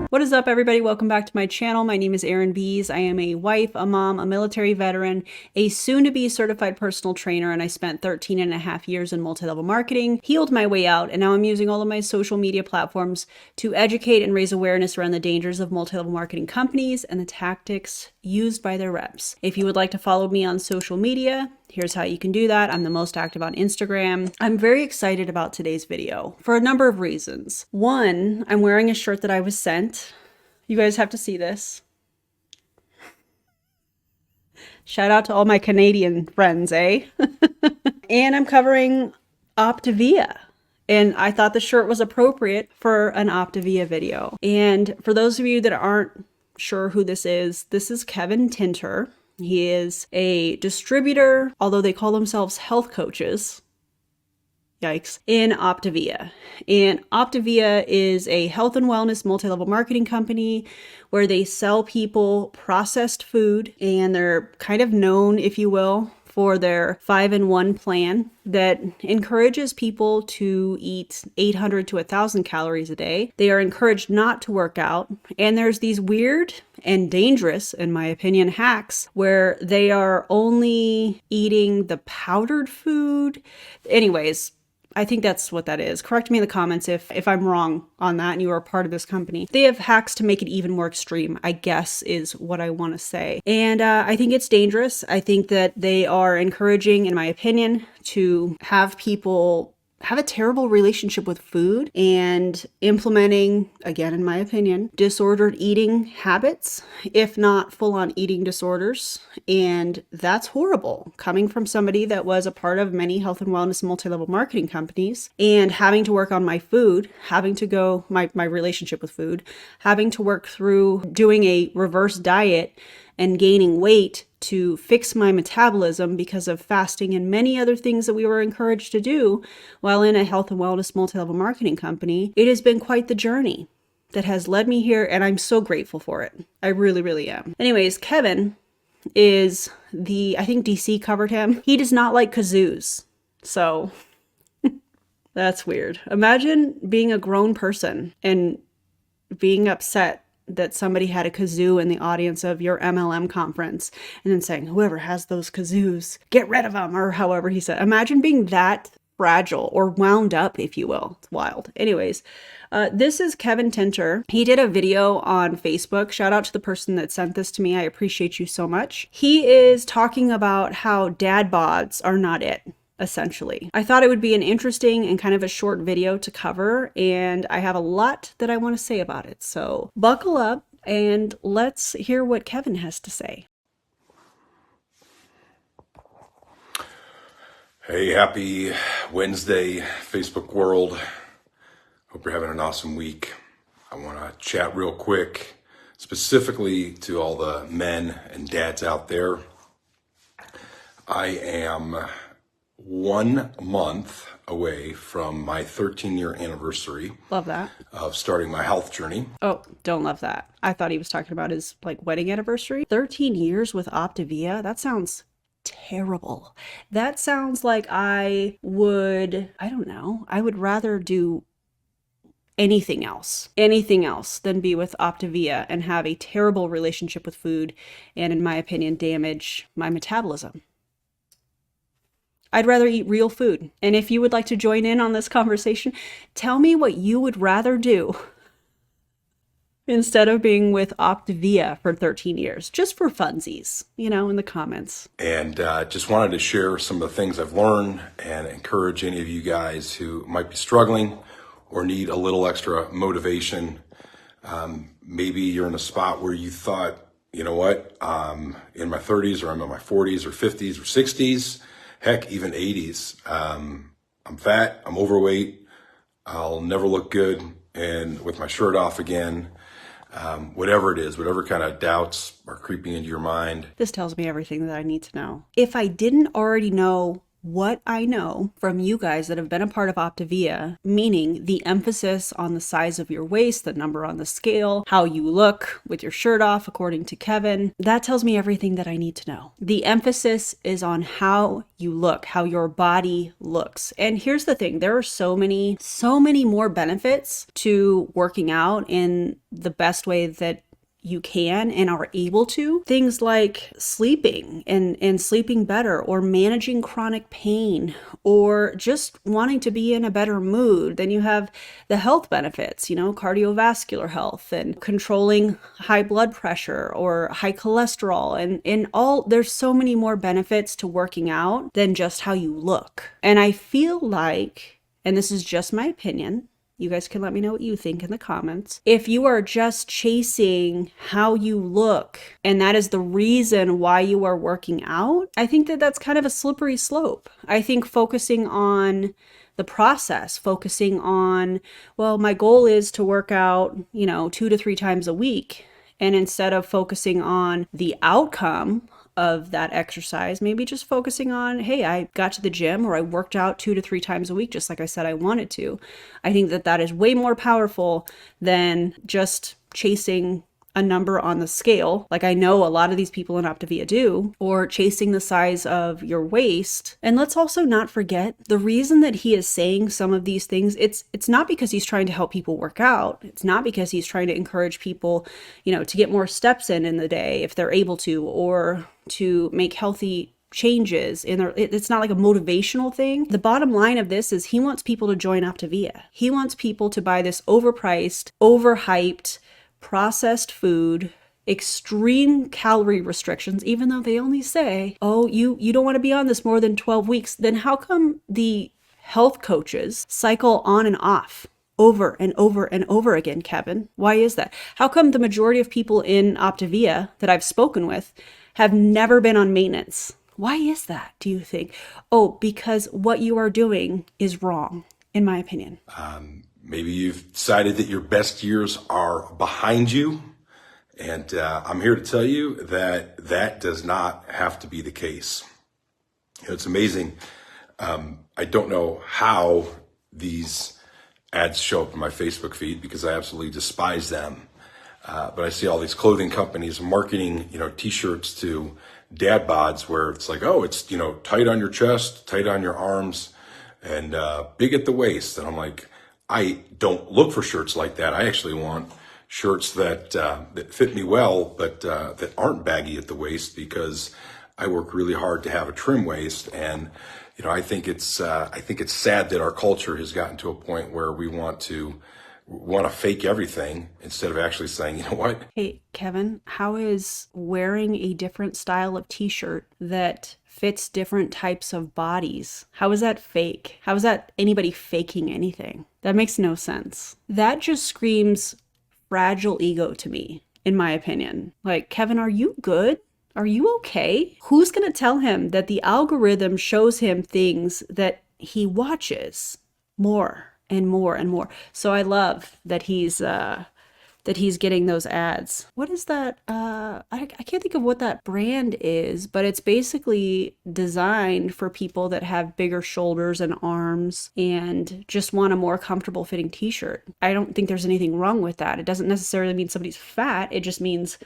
What is up, everybody? Welcome back to my channel. My name is Erin Bees. I am a wife, a mom, a military veteran, a soon-to-be certified personal trainer, and I spent 13 and a half years in multi-level marketing, healed my way out, and now I'm using all of my social media platforms to educate and raise awareness around the dangers of multi-level marketing companies and the tactics used by their reps. If you would like to follow me on social media, here's how you can do that. I'm the most active on Instagram. I'm very excited about today's video for a number of reasons. One, I'm wearing a shirt that I was sent. You guys have to see this. Shout out to all my Canadian friends, eh? And I'm covering Optavia. And I thought the shirt was appropriate for an Optavia video. And for those of you that aren't sure who this is Kevin Tinter. He is a distributor, although they call themselves health coaches. Yikes. In Optavia. And Optavia is a health and wellness multi-level marketing company where they sell people processed food, and they're kind of known, if you will, for their 5-in-1 plan that encourages people to eat 800 to 1,000 calories a day. They are encouraged not to work out. And there's these weird and dangerous, in my opinion, hacks where they are only eating the powdered food. Anyways, I think that's what that is. Correct me in the comments if I'm wrong on that and you are a part of this company. They have hacks to make it even more extreme, I guess, is what I want to say. And I think it's dangerous. I think that they are encouraging, in my opinion, to have people have a terrible relationship with food and implementing, again, in my opinion, disordered eating habits, if not full-on eating disorders. And that's horrible coming from somebody that was a part of many health and wellness multi-level marketing companies and having to work on my food, having to go, my relationship with food, having to work through doing a reverse diet and gaining weight to fix my metabolism because of fasting and many other things that we were encouraged to do while in a health and wellness multi-level marketing company. It has been quite the journey that has led me here, and I'm so grateful for it. I really, really am. Anyways, Kevin is I think DC covered him. He does not like kazoos. So that's weird. Imagine being a grown person and being upset that somebody had a kazoo in the audience of your MLM conference and then saying, whoever has those kazoos, get rid of them, or however he said. Imagine being that fragile or wound up, if you will. It's wild. Anyways, this is Kevin Tinter. He did a video on Facebook. Shout out to the person that sent this to me. I appreciate you so much. He is talking about how dad bods are not it. Essentially, I thought it would be an interesting and kind of a short video to cover, and I have a lot that I want to say about it. So buckle up and let's hear what Kevin has to say. Hey, happy Wednesday, Facebook world. Hope you're having an awesome week. I want to chat real quick, specifically to all the men and dads out there. I am 1 month away from my 13-year anniversary. Love that. Of starting my health journey. Oh, don't love that. I thought he was talking about his wedding anniversary. 13 years with Optavia. That sounds terrible. That sounds like I would rather do anything else than be with Optavia and have a terrible relationship with food and, in my opinion, damage my metabolism. I'd rather eat real food. And if you would like to join in on this conversation, tell me what you would rather do instead of being with Optavia for 13 years, just for funsies, in the comments. And just wanted to share some of the things I've learned and encourage any of you guys who might be struggling or need a little extra motivation. Maybe you're in a spot where you thought, you know what, in my 30s or I'm in my 40s or 50s or 60s, heck, even 80s. I'm fat, I'm overweight, I'll never look good and with my shirt off again. Whatever it is, whatever kind of doubts are creeping into your mind. This tells me everything that I need to know. If I didn't already know what I know from you guys that have been a part of Optavia, meaning the emphasis on the size of your waist, the number on the scale, how you look with your shirt off, according to Kevin, that tells me everything that I need to know. The emphasis is on how you look, how your body looks. And here's the thing, there are so many more benefits to working out in the best way that you can and are able to. Things like sleeping and sleeping better, or managing chronic pain, or just wanting to be in a better mood. Then you have the health benefits, cardiovascular health and controlling high blood pressure or high cholesterol, there's so many more benefits to working out than just how you look. And I feel like, and this is just my opinion, you guys can let me know what you think in the comments. If you are just chasing how you look, and that is the reason why you are working out, I think that that's kind of a slippery slope. I think focusing on the process, focusing on, well, my goal is to work out, 2 to 3 times a week. And instead of focusing on the outcome of that exercise, maybe just focusing on, hey, I got to the gym or I worked out 2 to 3 times a week, just like I said I wanted to. I think that that is way more powerful than just chasing a number on the scale, like I know a lot of these people in Optavia do, or chasing the size of your waist. And let's also not forget, the reason that he is saying some of these things, it's not because he's trying to help people work out. It's not because he's trying to encourage people, to get more steps in the day if they're able to, or to make healthy changes in their, it's not like a motivational thing. The bottom line of this is he wants people to join Optavia. He wants people to buy this overpriced, overhyped, processed food, extreme calorie restrictions, even though they only say, oh, you don't want to be on this more than 12 weeks. Then how come the health coaches cycle on and off over and over and over again, Kevin? Why is that? How come the majority of people in Optavia that I've spoken with have never been on maintenance? Why is that, do you think? Oh, because what you are doing is wrong, in my opinion. Maybe you've decided that your best years are behind you, and I'm here to tell you that that does not have to be the case. It's amazing. I don't know how these ads show up in my Facebook feed because I absolutely despise them. But I see all these clothing companies marketing, t-shirts to dad bods where it's like, oh, it's, tight on your chest, tight on your arms, and big at the waist. And I'm like, I don't look for shirts like that. I actually want shirts that fit me well, but that aren't baggy at the waist, because I work really hard to have a trim waist. And I think it's sad that our culture has gotten to a point where we want to fake everything instead of actually saying, you know what? Hey, Kevin, how is wearing a different style of t-shirt that fits different types of bodies, how is that fake? How is that anybody faking anything? That makes no sense. That just screams fragile ego to me, in my opinion. Like, Kevin, are you good? Are you okay? Who's gonna tell him that the algorithm shows him things that he watches more and more and more? So I love that he's getting those ads. What is that? I can't think of what that brand is, but it's basically designed for people that have bigger shoulders and arms and just want a more comfortable fitting t-shirt. I don't think there's anything wrong with that. It doesn't necessarily mean somebody's fat. It just means,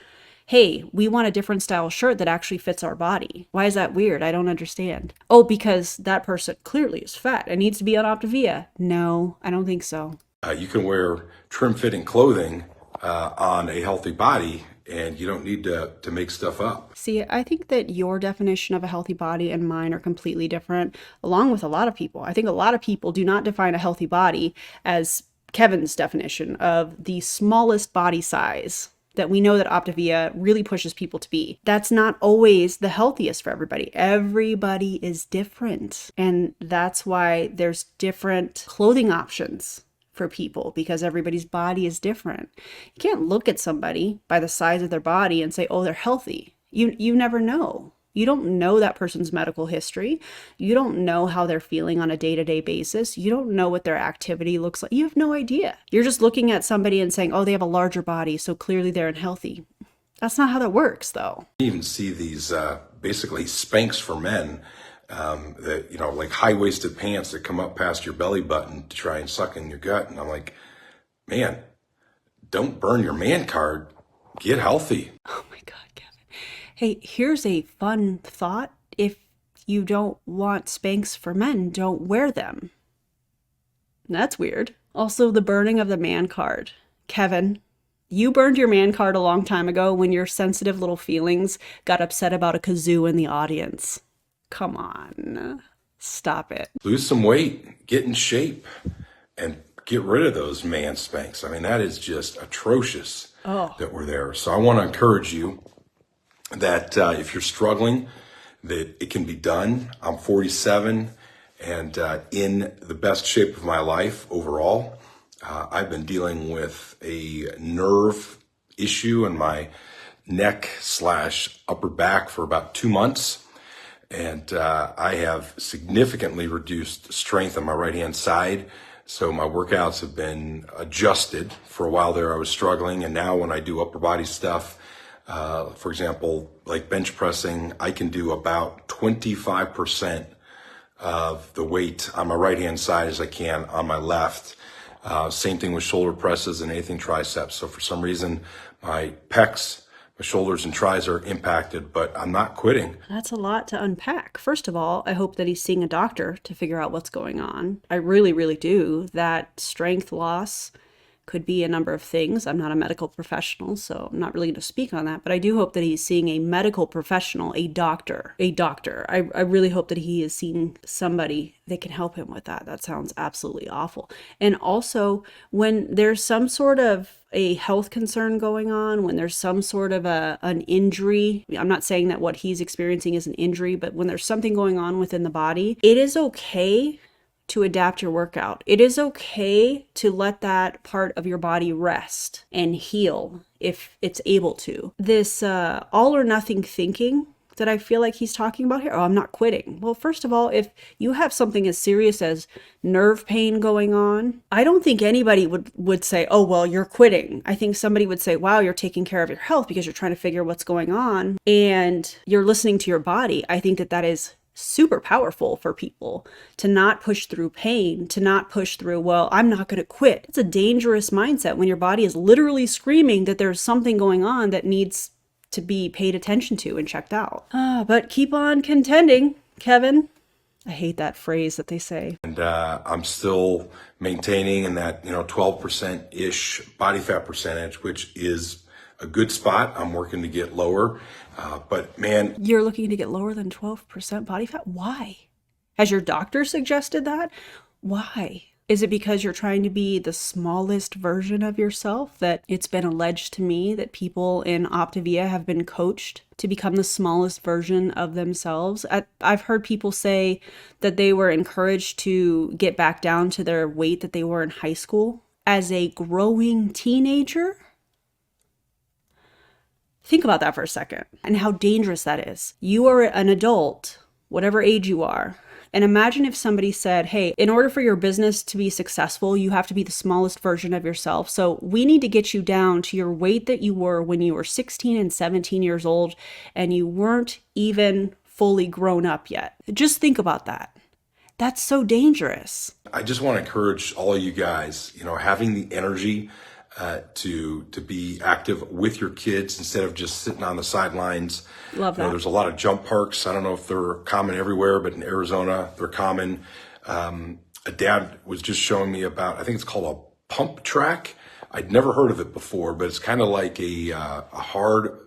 hey, we want a different style shirt that actually fits our body. Why is that weird? I don't understand. Oh, because that person clearly is fat and needs to be on Optavia. No, I don't think so. You can wear trim-fitting clothing on a healthy body, and you don't need to make stuff up. See, I think that your definition of a healthy body and mine are completely different, along with a lot of people. I think a lot of people do not define a healthy body as Kevin's definition of the smallest body size that we know that Optavia really pushes people to be. That's not always the healthiest for everybody. Everybody is different. And that's why there's different clothing options for people, because everybody's body is different. You can't look at somebody by the size of their body and say, oh, they're healthy. You never know. You don't know that person's medical history. You don't know how they're feeling on a day-to-day basis. You don't know what their activity looks like. You have no idea. You're just looking at somebody and saying, oh, they have a larger body, so clearly they're unhealthy. That's not how that works, though. You even see these basically Spanx for men that, like high-waisted pants that come up past your belly button to try and suck in your gut. And I'm like, man, don't burn your man card. Get healthy. Oh my God, Kevin. Hey, here's a fun thought. If you don't want Spanx for men, don't wear them. That's weird. Also, the burning of the man card. Kevin, you burned your man card a long time ago when your sensitive little feelings got upset about a kazoo in the audience. Come on. Stop it. Lose some weight, get in shape, and get rid of those man spanks. I mean, that is just atrocious that we're there. So I want to encourage you that if you're struggling, that it can be done. I'm 47 and in the best shape of my life overall. I've been dealing with a nerve issue in my neck/upper back for about 2 months. And I have significantly reduced strength on my right-hand side. So my workouts have been adjusted. For a while there, I was struggling. And now when I do upper body stuff, for example, like bench pressing, I can do about 25% of the weight on my right-hand side as I can on my left. Same thing with shoulder presses and anything triceps. So for some reason, my pecs, my shoulders and tris are impacted, but I'm not quitting. That's a lot to unpack. First of all, I hope that he's seeing a doctor to figure out what's going on. I really, really do. That strength loss could be a number of things. I'm not a medical professional, so I'm not really going to speak on that, but I do hope that he's seeing a medical professional, a doctor. I really hope that he is seeing somebody that can help him with that. That sounds absolutely awful. And also, when there's some sort of a health concern going on, when there's some sort of an injury, I'm not saying that what he's experiencing is an injury, but when there's something going on within the body, it is okay to adapt your workout. It is okay to let that part of your body rest and heal if it's able to. This all or nothing thinking that I feel like he's talking about here, oh, I'm not quitting. Well, first of all, if you have something as serious as nerve pain going on, I don't think anybody would say, oh, well, you're quitting. I think somebody would say, wow, you're taking care of your health because you're trying to figure what's going on and you're listening to your body. I think that is super powerful for people to not push through pain, to not push through, well, I'm not going to quit. It's a dangerous mindset when your body is literally screaming that there's something going on that needs to be paid attention to and checked out. But keep on contending, Kevin. I hate that phrase that they say. And I'm still maintaining in that 12%-ish body fat percentage, which is a good spot. I'm working to get lower. But man, you're looking to get lower than 12% body fat? Why? Has your doctor suggested that? Why? Is it because you're trying to be the smallest version of yourself? That it's been alleged to me that people in Optavia have been coached to become the smallest version of themselves. I've heard people say that they were encouraged to get back down to their weight that they were in high school as a growing teenager. Think about that for a second and how dangerous that is. You are an adult, whatever age you are. And imagine if somebody said, hey, in order for your business to be successful, you have to be the smallest version of yourself. So we need to get you down to your weight that you were when you were 16 and 17 years old and you weren't even fully grown up yet. Just think about that. That's so dangerous. I just want to encourage all of you guys, having the energy to be active with your kids instead of just sitting on the sidelines. Love that. There's a lot of jump parks. I don't know if they're common everywhere, but in Arizona, they're common. A dad was just showing me about, I think it's called a pump track. I'd never heard of it before, but it's kind of like a hard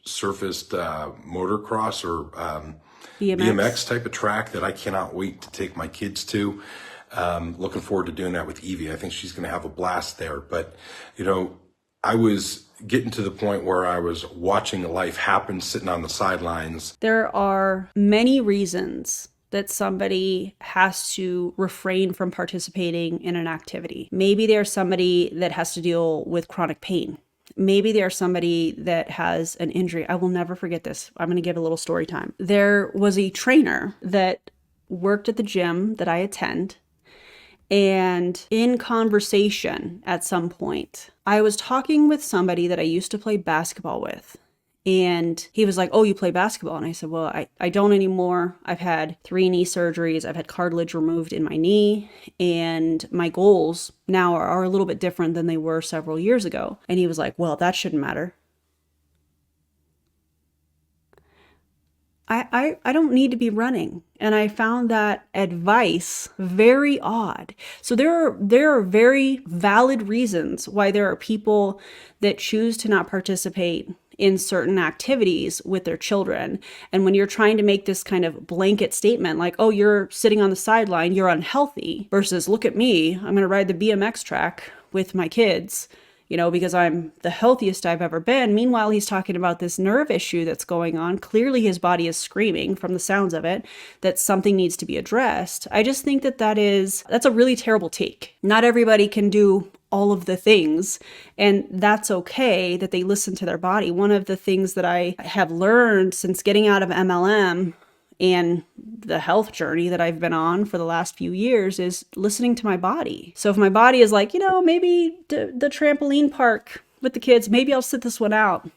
surfaced motocross or BMX type of track that I cannot wait to take my kids to. Looking forward to doing that with Evie. I think she's going to have a blast there. But, I was getting to the point where I was watching life happen, sitting on the sidelines. There are many reasons that somebody has to refrain from participating in an activity. Maybe there's somebody that has to deal with chronic pain. Maybe there's somebody that has an injury. I will never forget this. I'm going to give a little story time. There was a trainer that worked at the gym that I attend. And in conversation at some point, I was talking with somebody that I used to play basketball with. And he was like, oh, you play basketball? And I said, well, I don't anymore. I've had 3 knee surgeries. I've had cartilage removed in my knee. And my goals now are a little bit different than they were several years ago. And he was like, well, that shouldn't matter. I don't need to be running. And I found that advice very odd. So there are very valid reasons why there are people that choose to not participate in certain activities with their children. And when you're trying to make this kind of blanket statement like, oh, you're sitting on the sideline, you're unhealthy, versus look at me, I'm going to ride the BMX track with my kids, because I'm the healthiest I've ever been. Meanwhile, he's talking about this nerve issue that's going on. Clearly, his body is screaming from the sounds of it that something needs to be addressed. I just think that's a really terrible take. Not everybody can do all of the things, and that's okay that they listen to their body. One of the things that I have learned since getting out of MLM and the health journey that I've been on for the last few years is listening to my body. So if my body is like, maybe the trampoline park with the kids, maybe I'll sit this one out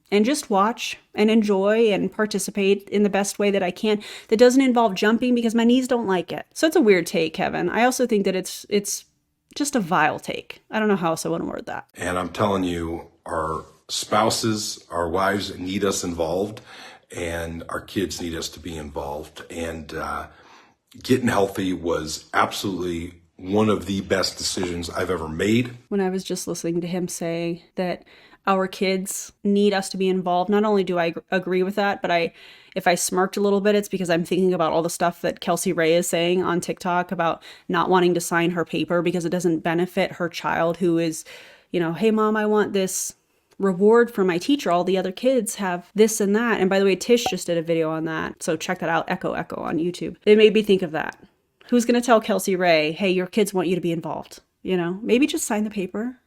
and just watch and enjoy and participate in the best way that I can. That doesn't involve jumping because my knees don't like it. So it's a weird take, Kevin. I also think that it's just a vile take. I don't know how else I want to word that. And I'm telling you, our spouses, our wives need us involved. And our kids need us to be involved. And getting healthy was absolutely one of the best decisions I've ever made. When I was just listening to him say that our kids need us to be involved, not only do I agree with that, but if I smirked a little bit, it's because I'm thinking about all the stuff that Kelsey Ray is saying on TikTok about not wanting to sign her paper because it doesn't benefit her child who is, hey, Mom, I want this reward for my teacher. All the other kids have this and that. And by the way, Tish just did a video on that. So check that out. Echo on YouTube. It made me think of that. Who's going to tell Kelsey Ray, hey, your kids want you to be involved? Maybe just sign the paper.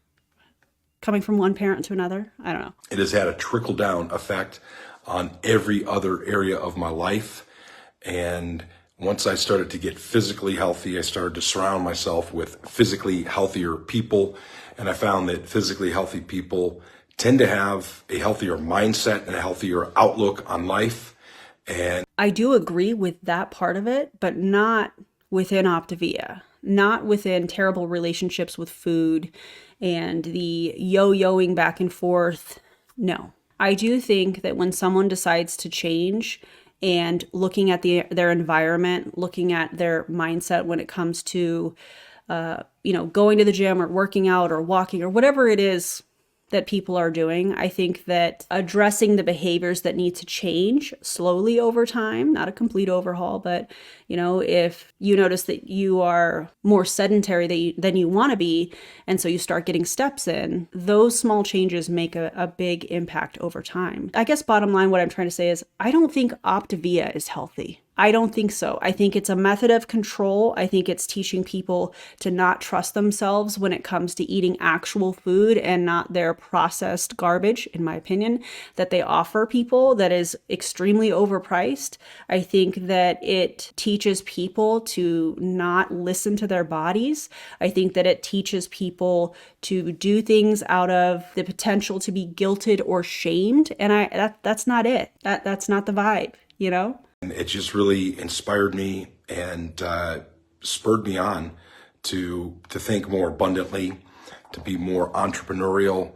Coming from one parent to another. I don't know. It has had a trickle down effect on every other area of my life. And once I started to get physically healthy, I started to surround myself with physically healthier people. And I found that physically healthy people tend to have a healthier mindset and a healthier outlook on life. And I do agree with that part of it, but not within Optavia, not within terrible relationships with food and the yo-yoing back and forth. No, I do think that when someone decides to change and looking at their environment, looking at their mindset when it comes to, going to the gym or working out or walking or whatever it is that people are doing, I think that addressing the behaviors that need to change slowly over time, not a complete overhaul, but if you notice that you are more sedentary than you want to be, and so you start getting steps in, those small changes make a big impact over time. I guess bottom line, what I'm trying to say is I don't think Optavia is healthy. I don't think so. I think it's a method of control. I think it's teaching people to not trust themselves when it comes to eating actual food and not their processed garbage, in my opinion, that they offer people that is extremely overpriced. I think that it teaches people to not listen to their bodies. I think that it teaches people to do things out of the potential to be guilted or shamed. And that's not it. That's not the vibe, And it just really inspired me and spurred me on to think more abundantly, to be more entrepreneurial,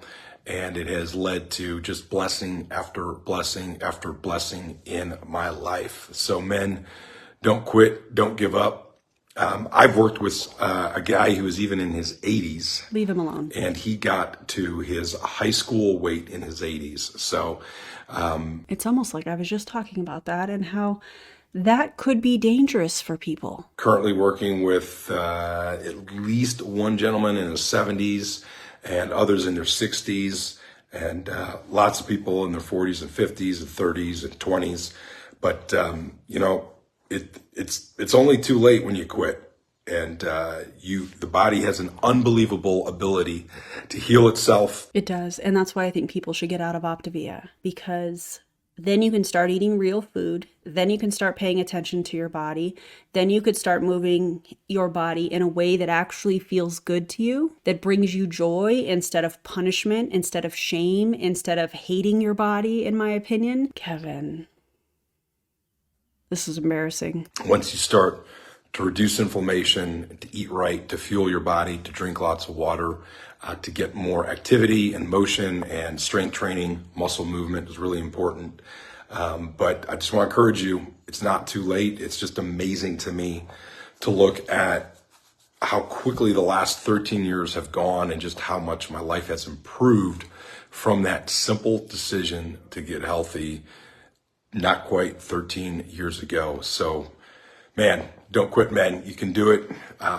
and it has led to just blessing after blessing after blessing in my life. So men, don't quit, don't give up. I've worked with a guy who was even in his 80s. Leave him alone. And he got to his high school weight in his 80s. So it's almost like I was just talking about that and how that could be dangerous for people. Currently working with at least one gentleman in his 70s and others in their 60s, and lots of people in their 40s and 50s and 30s and 20s. But it's only too late when you quit. And the body has an unbelievable ability to heal itself. It does. And that's why I think people should get out of Optavia, because Then you can start eating real food. Then you can start paying attention to your body. Then you could start moving your body in a way that actually feels good to you, that brings you joy instead of punishment, instead of shame, instead of hating your body, in my opinion. Kevin, this is embarrassing. Once you start to reduce inflammation, to eat right, to fuel your body, to drink lots of water, to get more activity and motion and strength training, muscle movement is really important. But I just want to encourage you, it's not too late. It's just amazing to me to look at how quickly the last 13 years have gone and just how much my life has improved from that simple decision to get healthy not quite 13 years ago. So, man, don't quit, men. You can do it.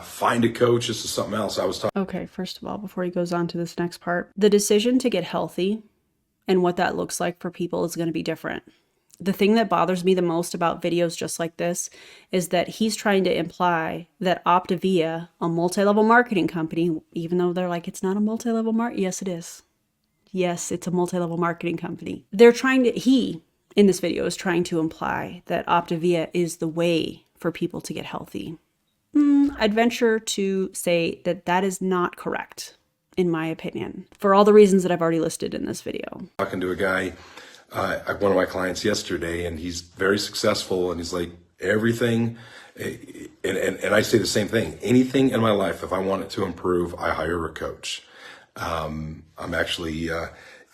Find a coach. This is something else I was talking. Okay, first of all, before he goes on to this next part, the decision to get healthy and what that looks like for people is going to be different. The thing that bothers me the most about videos just like this is that he's trying to imply that Optavia, a multi-level marketing company, even though they're like, it's not a multi-level yes, it is. Yes, it's a multi-level marketing company. He, in this video, is trying to imply that Optavia is the way for people to get healthy. I'd venture to say that that is not correct, in my opinion, for all the reasons that I've already listed in this video. Talking to a guy, one of my clients yesterday, and he's very successful, and he's like, everything, and I say the same thing, anything in my life, if I want it to improve, I hire a coach. I'm actually,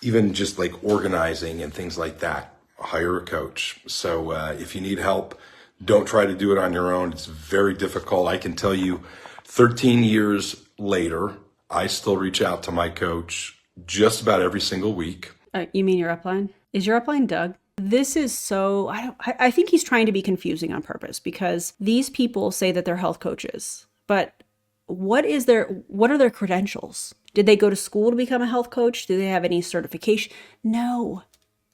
even just like organizing and things like that, hire a coach. So if you need help, don't try to do it on your own. It's very difficult. I can tell you 13 years later, I still reach out to my coach just about every single week. You mean your upline? Is your upline Doug? This is so, I think he's trying to be confusing on purpose because these people say that they're health coaches, but what are their credentials? Did they go to school to become a health coach? Do they have any certification? No.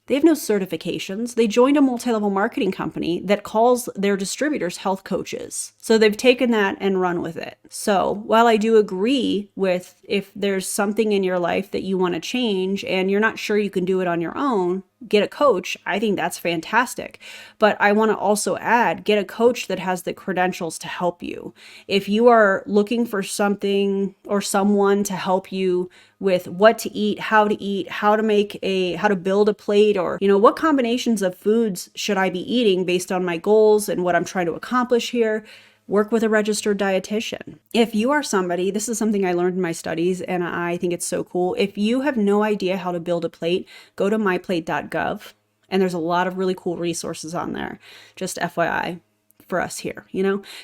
They have no certifications. They joined a multi-level marketing company that calls their distributors health coaches. So they've taken that and run with it. So while I do agree with if there's something in your life that you want to change and you're not sure you can do it on your own, get a coach. I think that's fantastic. But I want to also add, get a coach that has the credentials to help you. If you are looking for something or someone to help you with what to eat, how to build a plate, or, what combinations of foods should I be eating based on my goals and what I'm trying to accomplish here, work with a registered dietitian. If you are somebody, this is something I learned in my studies and I think it's so cool. If you have no idea how to build a plate, go to myplate.gov and there's a lot of really cool resources on there. Just FYI for us here,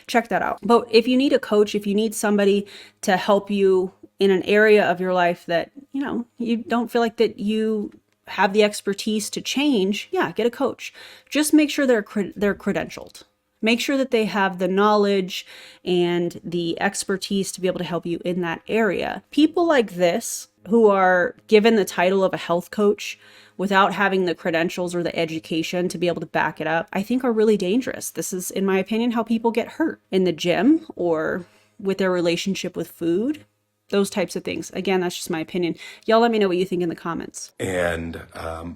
check that out. But if you need a coach, if you need somebody to help you in an area of your life that, you don't feel like that you have the expertise to change, yeah, get a coach. Just make sure they're credentialed. Make sure that they have the knowledge and the expertise to be able to help you in that area. People like this, who are given the title of a health coach without having the credentials or the education to be able to back it up, I think are really dangerous. This is, in my opinion, how people get hurt in the gym or with their relationship with food. Those types of things. Again, that's just my opinion. Y'all let me know what you think in the comments. And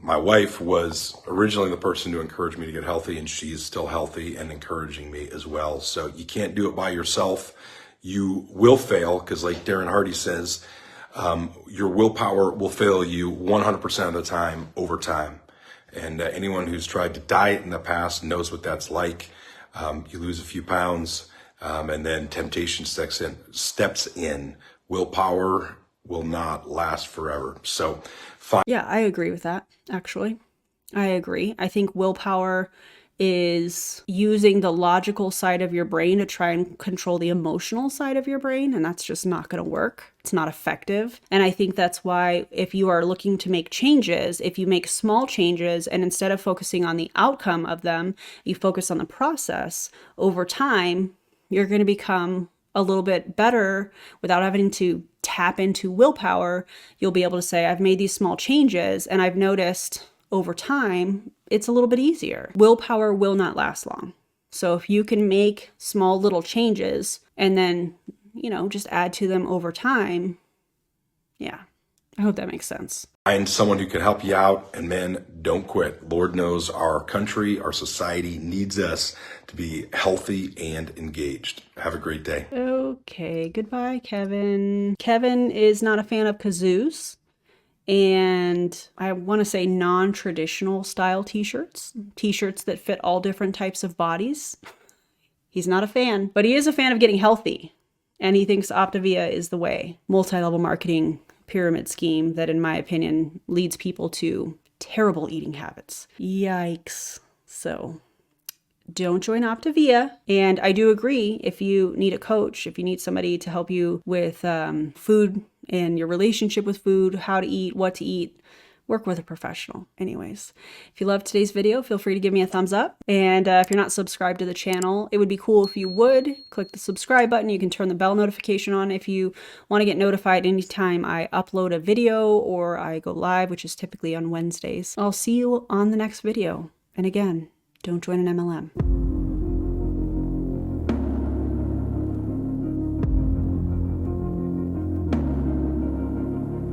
my wife was originally the person to encourage me to get healthy, and she's still healthy and encouraging me as well. So you can't do it by yourself. You will fail because, like Darren Hardy says, your willpower will fail you 100% of the time over time. And anyone who's tried to diet in the past knows what that's like. You lose a few pounds, and then temptation steps in. Willpower will not last forever. So, yeah, I agree with that, actually. I agree. I think willpower is using the logical side of your brain to try and control the emotional side of your brain, and that's just not going to work. It's not effective. And I think that's why if you are looking to make changes, if you make small changes and instead of focusing on the outcome of them, you focus on the process, over time, you're going to become a little bit better without having to tap into willpower. You'll be able to say, I've made these small changes and I've noticed over time, it's a little bit easier. Willpower will not last long. So if you can make small little changes and then, just add to them over time, yeah, I hope that makes sense. Find someone who can help you out, and men, don't quit. Lord knows our country, our society needs us to be healthy and engaged. Have a great day. Okay, goodbye, Kevin. Kevin is not a fan of kazoos and I want to say non-traditional style t-shirts that fit all different types of bodies. He's not a fan, but he is a fan of getting healthy, and he thinks Optavia is the way. Multi-level marketing pyramid scheme that, in my opinion, leads people to terrible eating habits. Yikes. So don't join Optavia. And I do agree, if you need a coach, if you need somebody to help you with food and your relationship with food, how to eat, what to eat, work with a professional. Anyways, if you loved today's video, feel free to give me a thumbs up. And if you're not subscribed to the channel, it would be cool if you would click the subscribe button. You can turn the bell notification on if you want to get notified anytime I upload a video or I go live, which is typically on Wednesdays. I'll see you on the next video. And again, don't join an MLM.